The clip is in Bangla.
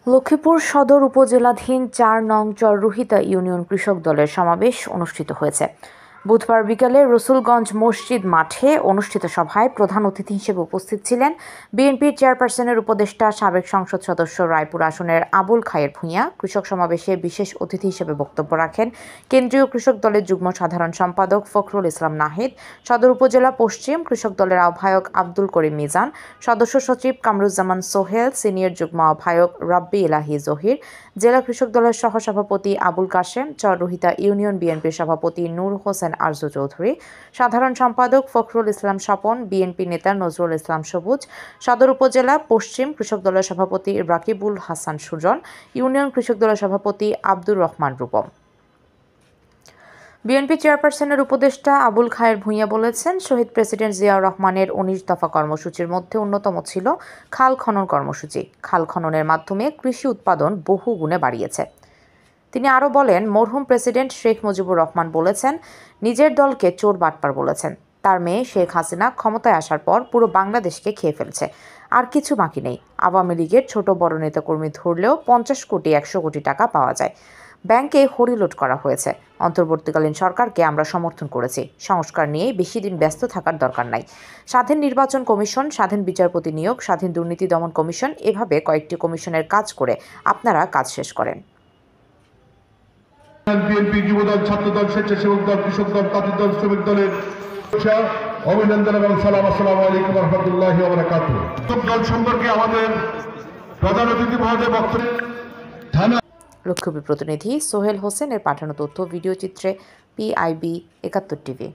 লক্ষ্মীপুর সদর উপজেলাধীন ৪ নং চররুহিতা ইউনিয়ন কৃষক দলের সমাবেশ অনুষ্ঠিত হয়েছে। বুধবার বিকেলে রসুলগঞ্জ মসজিদ মাঠে অনুষ্ঠিত সভায় প্রধান অতিথি হিসেবে উপস্থিত ছিলেন বিএনপির চেয়ারপারসনের উপদেষ্টা সাবেক সংসদ সদস্য রায়পুর আসনের আবুল খায়ের ভূঁইয়া। কৃষক সমাবেশে বিশেষ অতিথি হিসেবে বক্তব্য রাখেন কেন্দ্রীয় কৃষক দলের যুগ্ম সাধারণ সম্পাদক ফখরুল ইসলাম নাহিদ, সদর উপজেলা পশ্চিম কৃষক দলের আহ্বায়ক আব্দুল করিম মিজান, সদস্য সচিব কামরুজ্জামান সোহেল, সিনিয়র যুগ্ম আহ্বায়ক রাব্বি ইলাহি জহির, জেলা কৃষক দলের সহসভাপতি আবুল কাশেম, চররুহিতা ইউনিয়ন বিএনপির সভাপতি নূর হোসেন আরজু চৌধুরী, সাধারণ সম্পাদক ফখরুল ইসলাম স্বপন, বিএনপি নেতা নজরুল ইসলাম সবুজ, সদর উপজেলা পশ্চিম কৃষক দলের সভাপতি রাকিবুল হাসান সুজন, ইউনিয়ন কৃষক দলের সভাপতি আব্দুর রহমান রূপম। বিএনপি চেয়ারপারসনের উপদেষ্টা আবুল খায়ের ভূঁইয়া বলেছেন, শহীদ প্রেসিডেন্ট জিয়াউর রহমানের ১৯ দফা কর্মসূচির মধ্যে অন্যতম ছিল খাল খনন কর্মসূচি। খাল খননের মাধ্যমে কৃষি উৎপাদন বহু গুণে বাড়িয়েছে। তিনি আরও বলেন, মরহুম প্রেসিডেন্ট শেখ মুজিবুর রহমান বলেছেন, নিজের দলকে চোর বাটপার বলেছেন। তার মেয়ে শেখ হাসিনা ক্ষমতায় আসার পর পুরো বাংলাদেশকে খেয়ে ফেলছে, আর কিছু বাকি নেই। আওয়ামী লীগের ছোট বড় নেতাকর্মী ধরলেও ৫০ কোটি ১০০ কোটি টাকা পাওয়া যায়। ব্যাংকে হরিলুট করা হয়েছে। অন্তর্বর্তীকালীন সরকারকে আমরা সমর্থন করেছি। সংস্কার নিয়ে বেশি দিন ব্যস্ত থাকার দরকার নাই। স্বাধীন নির্বাচন কমিশন, স্বাধীন বিচারপতি নিয়োগ, স্বাধীন দুর্নীতি দমন কমিশন, এভাবে কয়েকটি কমিশনের কাজ করে আপনারা কাজ শেষ করেন। বিএনপি, যুবদল, ছাত্রদল, স্বেচ্ছাসেবক দল, কৃষক দল, তাঁতি দল, শ্রমিক দলের অভিনন্দন এবং সালাম। আসসালামু আলাইকুম ওয়া রাহমাতুল্লাহি ওয়া বারাকাতুহু। দল সম্পর্কে আমাদের প্রধান অতিথি মহোদয় বক্তব্য। লক্ষ্মীপুর প্রতিনিধি সোহেল হোসেনের পাঠানো তথ্য ভিডিও চিত্রে PIB ৭১ টিভি।